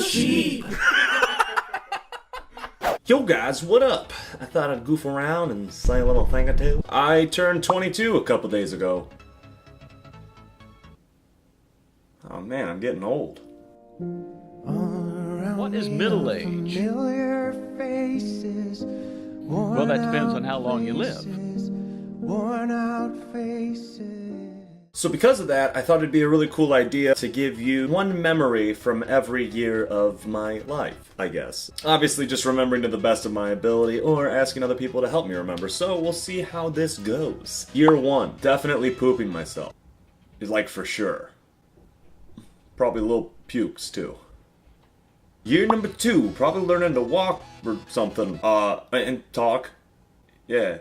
Schieb. Yo guys, what up? I thought I'd goof around and say a little thing or two. I turned 22 a couple days ago. Oh man, I'm getting old. What is middle age? Well, that depends on how long you live. So because of that, I thought it'd be a really cool idea to give you one memory from every year of my life, I guess. Obviously just remembering to the best of my ability or asking other people to help me remember, so we'll see how this goes. Year 1, definitely pooping myself. Like for sure. Probably little pukes too. Year number 2, probably learning to walk or something. And talk. Yeah.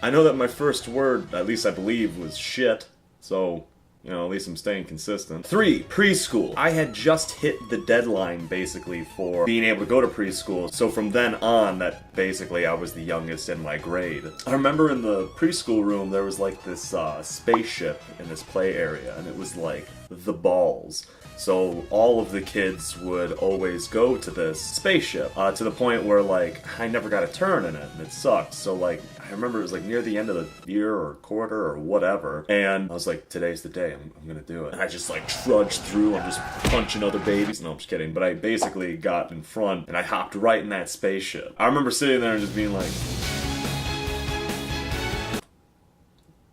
I know that my first word, at least I believe, was shit. So, you know, at least I'm staying consistent. 3, preschool. I had just hit the deadline, basically, for being able to go to preschool. So from then on, that basically I was the youngest in my grade. I remember in the preschool room, there was like this spaceship in this play area, and it was like the balls. So all of the kids would always go to this spaceship, to the point where, like, I never got a turn in it, and it sucked. So, like, I remember it was, like, near the end of the year or quarter or whatever, and I was like, today's the day, I'm gonna do it. And I just, like, trudged through, I'm just punching other babies. No, I'm just kidding. But I basically got in front, and I hopped right in that spaceship. I remember sitting there and just being like,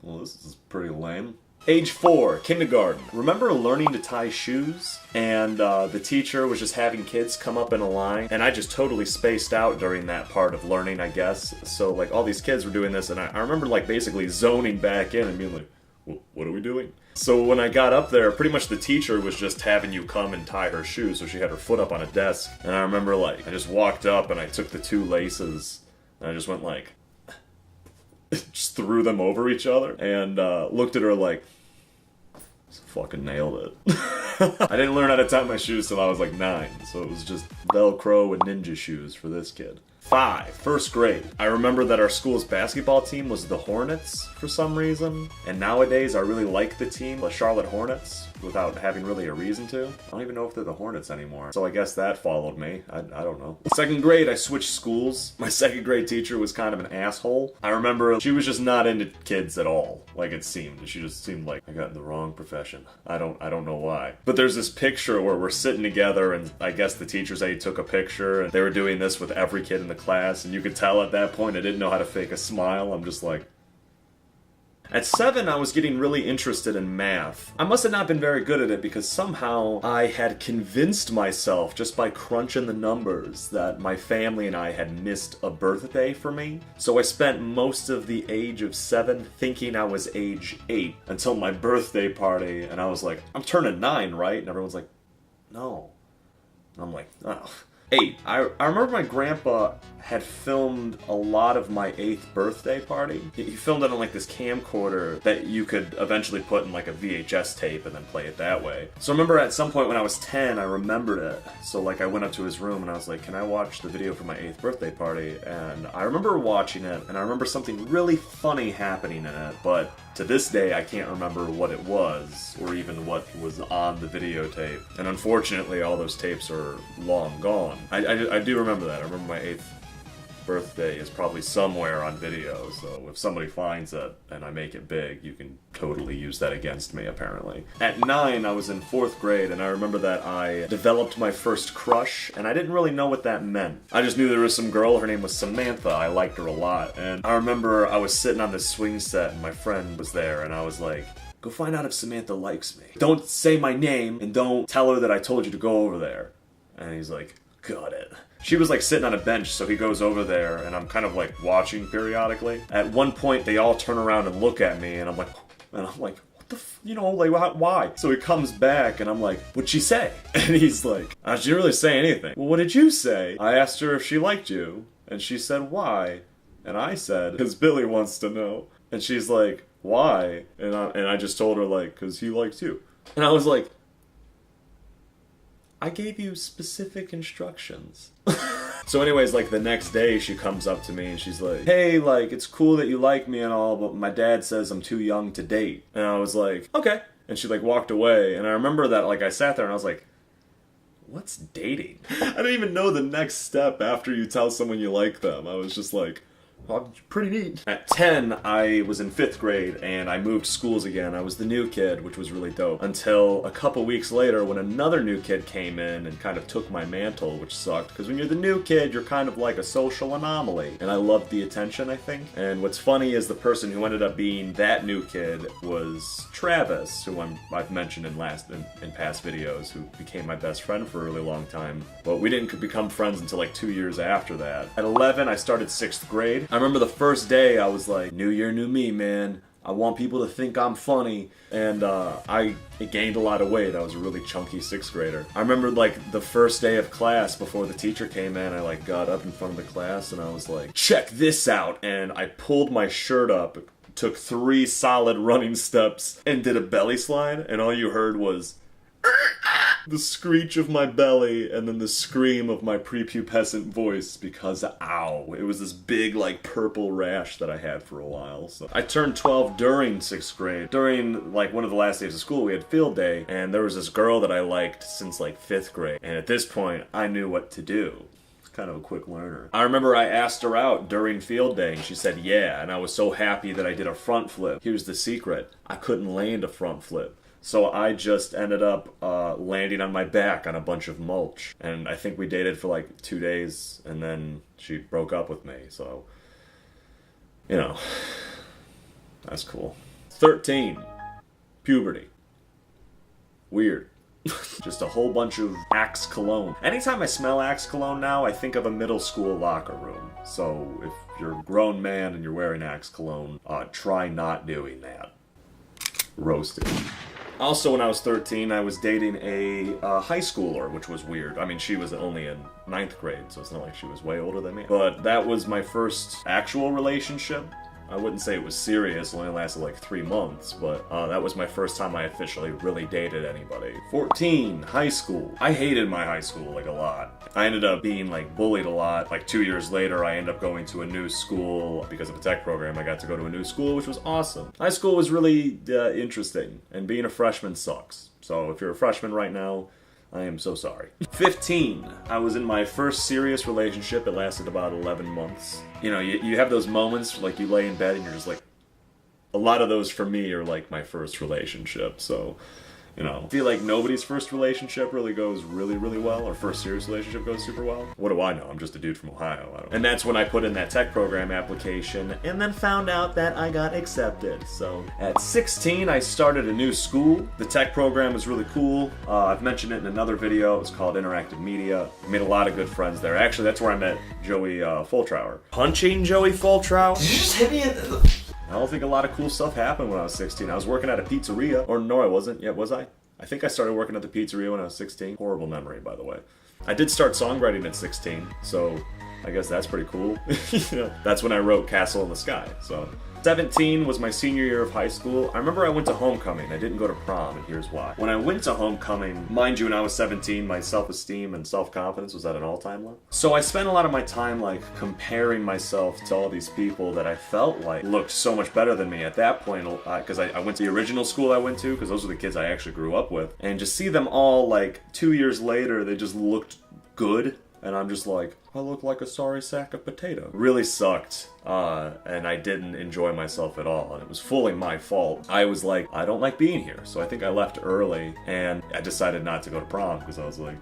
well, this is pretty lame. Age 4, kindergarten. Remember learning to tie shoes? And the teacher was just having kids come up in a line, and I just totally spaced out during that part of learning, I guess. So, like, all these kids were doing this, and I remember, like, basically zoning back in and being like, well, what are we doing? So when I got up there, pretty much the teacher was just having you come and tie her shoes, so she had her foot up on a desk. And I remember, like, I just walked up and I took the 2 laces, and I just went like, just threw them over each other, and looked at her like, fucking nailed it. I didn't learn how to tie my shoes till I was like 9, so it was just Velcro and ninja shoes for this kid. 5, first grade. I remember that our school's basketball team was the Hornets for some reason, and nowadays I really like the team, the Charlotte Hornets, without having really a reason to. I don't even know if they're the Hornets anymore, so I guess that followed me. I don't know. 2nd grade, I switched schools. My 2nd grade teacher was kind of an asshole. I remember she was just not into kids at all, like it seemed. She just seemed like I got in the wrong profession. I don't know why. But there's this picture where we're sitting together, and I guess the teacher's aide took a picture, and they were doing this with every kid in the class, and you could tell at that point I didn't know how to fake a smile. I'm just like... At 7, I was getting really interested in math. I must have not been very good at it because somehow I had convinced myself, just by crunching the numbers, that my family and I had missed a birthday for me. So I spent most of the age of 7 thinking I was age 8 until my birthday party, and I was like, I'm turning 9, right? And everyone's like, no. And I'm like, oh. 8. I remember my grandpa had filmed a lot of my 8th birthday party. He filmed it on like this camcorder that you could eventually put in like a VHS tape and then play it that way. So I remember at some point when I was 10, I remembered it. So like I went up to his room and I was like, can I watch the video for my 8th birthday party? And I remember watching it, and I remember something really funny happening in it, but to this day I can't remember what it was or even what was on the videotape. And unfortunately all those tapes are long gone. I do remember that. I remember my 8th birthday is probably somewhere on video, so if somebody finds it and I make it big, you can totally use that against me, apparently. At 9, I was in 4th grade, and I remember that I developed my first crush, and I didn't really know what that meant. I just knew there was some girl, her name was Samantha, I liked her a lot, and I remember I was sitting on this swing set, and my friend was there, and I was like, go find out if Samantha likes me. Don't say my name, and don't tell her that I told you to go over there. And he's like, got it. She was like sitting on a bench, so he goes over there, and I'm kind of like watching periodically. At one point, they all turn around and look at me, and I'm like, what the you know, like, why? So he comes back, and I'm like, what'd she say? And he's like, she didn't really say anything. Well, what did you say? I asked her if she liked you, and she said, why? And I said, because Billy wants to know. And she's like, why? And I just told her, like, because he likes you. And I was like, I gave you specific instructions. So anyways, like the next day she comes up to me and she's like, hey, like, it's cool that you like me and all, but my dad says I'm too young to date. And I was like, okay. And she like walked away. And I remember that like I sat there and I was like, what's dating? I didn't even know the next step after you tell someone you like them. I was just like, oh, pretty neat. At 10, I was in 5th grade and I moved schools again. I was the new kid, which was really dope. Until a couple weeks later when another new kid came in and kind of took my mantle, which sucked. Because when you're the new kid, you're kind of like a social anomaly. And I loved the attention, I think. And what's funny is the person who ended up being that new kid was Travis, who I've mentioned in past videos, who became my best friend for a really long time. But we didn't become friends until like 2 years after that. At 11, I started 6th grade. I remember the first day I was like, new year, new me, man. I want people to think I'm funny. And I gained a lot of weight. I was a really chunky 6th grader. I remember like the first day of class before the teacher came in, I like got up in front of the class and I was like, check this out. And I pulled my shirt up, took 3 solid running steps and did a belly slide. And all you heard was the screech of my belly and then the scream of my prepubescent voice because, ow, it was this big, like, purple rash that I had for a while. So I turned 12 during 6th grade. During, like, one of the last days of school, we had field day, and there was this girl that I liked since, like, 5th grade. And at this point, I knew what to do. Kind of a quick learner. I remember I asked her out during field day and she said yeah, and I was so happy that I did a front flip. Here's the secret. I couldn't land a front flip. So I just ended up landing on my back on a bunch of mulch. And I think we dated for like 2 days, and then she broke up with me. So, you know, that's cool. 13. Puberty. Weird. Just a whole bunch of Axe cologne. Anytime I smell Axe cologne now, I think of a middle school locker room. So if you're a grown man and you're wearing Axe cologne, try not doing that. Roasted. Also, when I was 13, I was dating a high schooler, which was weird. I mean, she was only in 9th grade, so it's not like she was way older than me. But that was my first actual relationship. I wouldn't say it was serious, it only lasted like 3 months, but that was my first time I officially really dated anybody. 14, high school. I hated my high school, like, a lot. I ended up being, like, bullied a lot. Like, 2 years later, I ended up going to a new school. Because of a tech program, I got to go to a new school, which was awesome. High school was really interesting, and being a freshman sucks. So if you're a freshman right now, I am so sorry. 15. I was in my first serious relationship. It lasted about 11 months. You know, you have those moments, like you lay in bed and you're just like, a lot of those for me are like my first relationship. So, you know, I feel like nobody's first relationship really goes really, really well, or first serious relationship goes super well. What do I know? I'm just a dude from Ohio. And that's when I put in that tech program application and then found out that I got accepted. So at 16, I started a new school. The tech program was really cool. I've mentioned it in another video. It was called Interactive Media. I made a lot of good friends there. Actually, that's where I met Joey Fultrower. Punching Joey Fultrower? Did you just hit me in the... I don't think a lot of cool stuff happened when I was 16. I was working at a pizzeria. Or no, I wasn't. Yeah, was I? I think I started working at the pizzeria when I was 16. Horrible memory, by the way. I did start songwriting at 16, so I guess that's pretty cool. You know, that's when I wrote Castle in the Sky, so... 17 was my senior year of high school. I remember I went to homecoming. I didn't go to prom, and here's why. When I went to homecoming, mind you, when I was 17, my self-esteem and self-confidence was at an all-time low. So I spent a lot of my time, like, comparing myself to all these people that I felt like looked so much better than me at that point, because I went to the original school I went to, because those were the kids I actually grew up with, and just see them all, like, 2 years later, they just looked good. And I'm just like, I look like a sorry sack of potato. Really sucked, and I didn't enjoy myself at all, and it was fully my fault. I was like, I don't like being here, so I think I left early, and I decided not to go to prom, because I was like,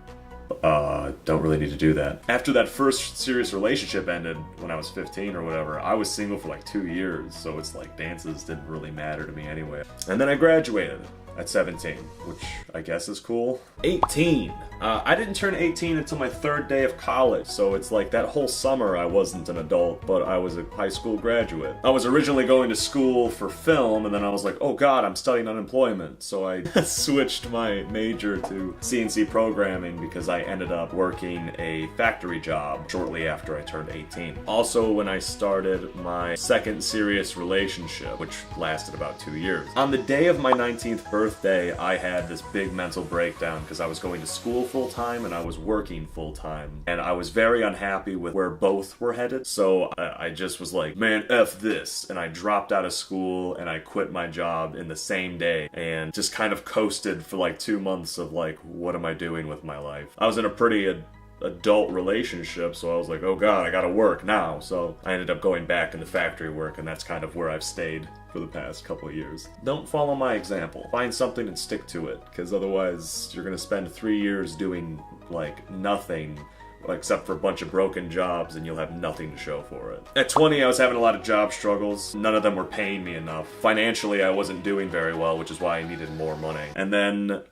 don't really need to do that. After that first serious relationship ended, when I was 15 or whatever, I was single for like 2 years, so it's like dances didn't really matter to me anyway. And then I graduated at 17, which I guess is cool. 18. I didn't turn 18 until my 3rd day of college, so it's like that whole summer I wasn't an adult, but I was a high school graduate. I was originally going to school for film, and then I was like, oh god, I'm studying unemployment, so I switched my major to CNC programming because I ended up working a factory job shortly after I turned 18. Also, when I started my second serious relationship, which lasted about 2 years. On the day of my 19th birthday, I had this big mental breakdown because I was going to school full-time and I was working full-time. And I was very unhappy with where both were headed. So I just was like, man, F this. And I dropped out of school and I quit my job in the same day and just kind of coasted for like 2 months of like, what am I doing with my life? I was in a pretty adult relationship, so I was like, oh god, I gotta work now. So I ended up going back into factory work, and that's kind of where I've stayed for the past couple of years. Don't follow my example. Find something and stick to it, because otherwise you're gonna spend 3 years doing like nothing except for a bunch of broken jobs, and you'll have nothing to show for it. At 20, I was having a lot of job struggles. None of them were paying me enough. Financially, I wasn't doing very well, which is why I needed more money. And then,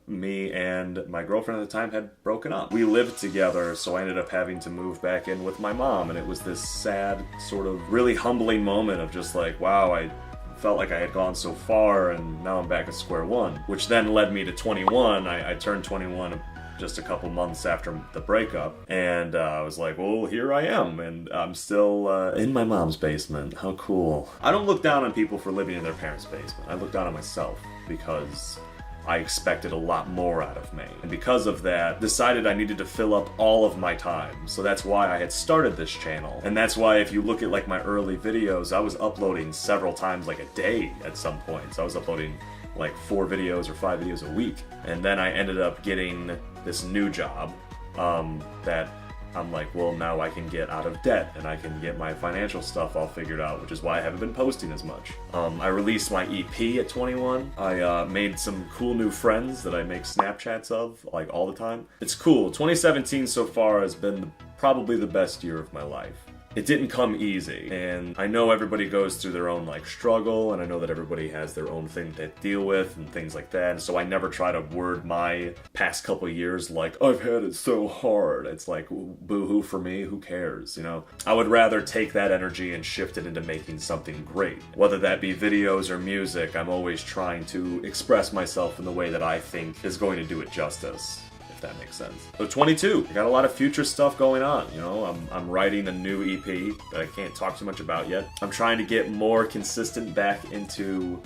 me and my girlfriend at the time had broken up. We lived together, so I ended up having to move back in with my mom, and it was this sad, sort of really humbling moment of just like, wow, I felt like I had gone so far, and now I'm back at square one. Which then led me to 21. I turned 21 just a couple months after the breakup, and I was like, well, here I am, and I'm still in my mom's basement. How cool. I don't look down on people for living in their parents' basement. I look down on myself because I expected a lot more out of me, and because of that, decided I needed to fill up all of my time. So that's why I had started this channel, and that's why if you look at like my early videos, I was uploading several times like a day at some points. I was uploading like 4 videos or 5 videos a week, and then I ended up getting this new job that I'm like, well, now I can get out of debt and I can get my financial stuff all figured out, which is why I haven't been posting as much. I released my EP at 21. I made some cool new friends that I make Snapchats of like all the time. It's cool. 2017 so far has been probably the best year of my life. It didn't come easy, and I know everybody goes through their own like struggle, and I know that everybody has their own thing to deal with and things like that, and so I never try to word my past couple years like, I've had it so hard. It's like, boo-hoo for me, who cares, you know? I would rather take that energy and shift it into making something great. Whether that be videos or music, I'm always trying to express myself in the way that I think is going to do it justice, if that makes sense. So 22, I got a lot of future stuff going on, you know. I'm writing a new EP that I can't talk too much about yet. I'm trying to get more consistent back into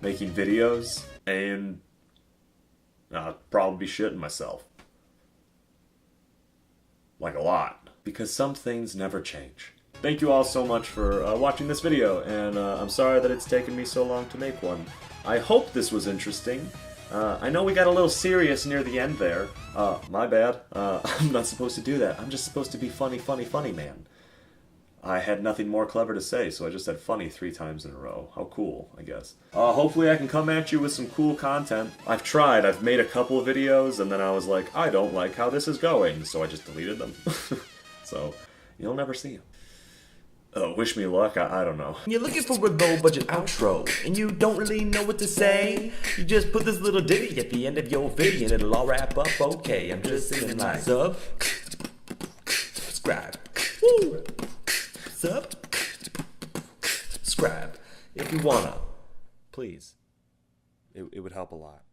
making videos, and I'll probably be shitting myself. Like a lot. Because some things never change. Thank you all so much for watching this video, and I'm sorry that it's taken me so long to make one. I hope this was interesting. I know we got a little serious near the end there. My bad. I'm not supposed to do that. I'm just supposed to be funny, funny, funny, man. I had nothing more clever to say, so I just said funny 3 times in a row. How cool, I guess. Hopefully I can come at you with some cool content. I've tried. I've made a couple of videos, and then I was like, I don't like how this is going, so I just deleted them. So, you'll never see them. Wish me luck, I don't know. You're looking for a low-budget outro, and you don't really know what to say. You just put this little ditty at the end of your video, and it'll all wrap up okay. I'm just singing like, subscribe, subscribe, if you wanna, please. It would help a lot.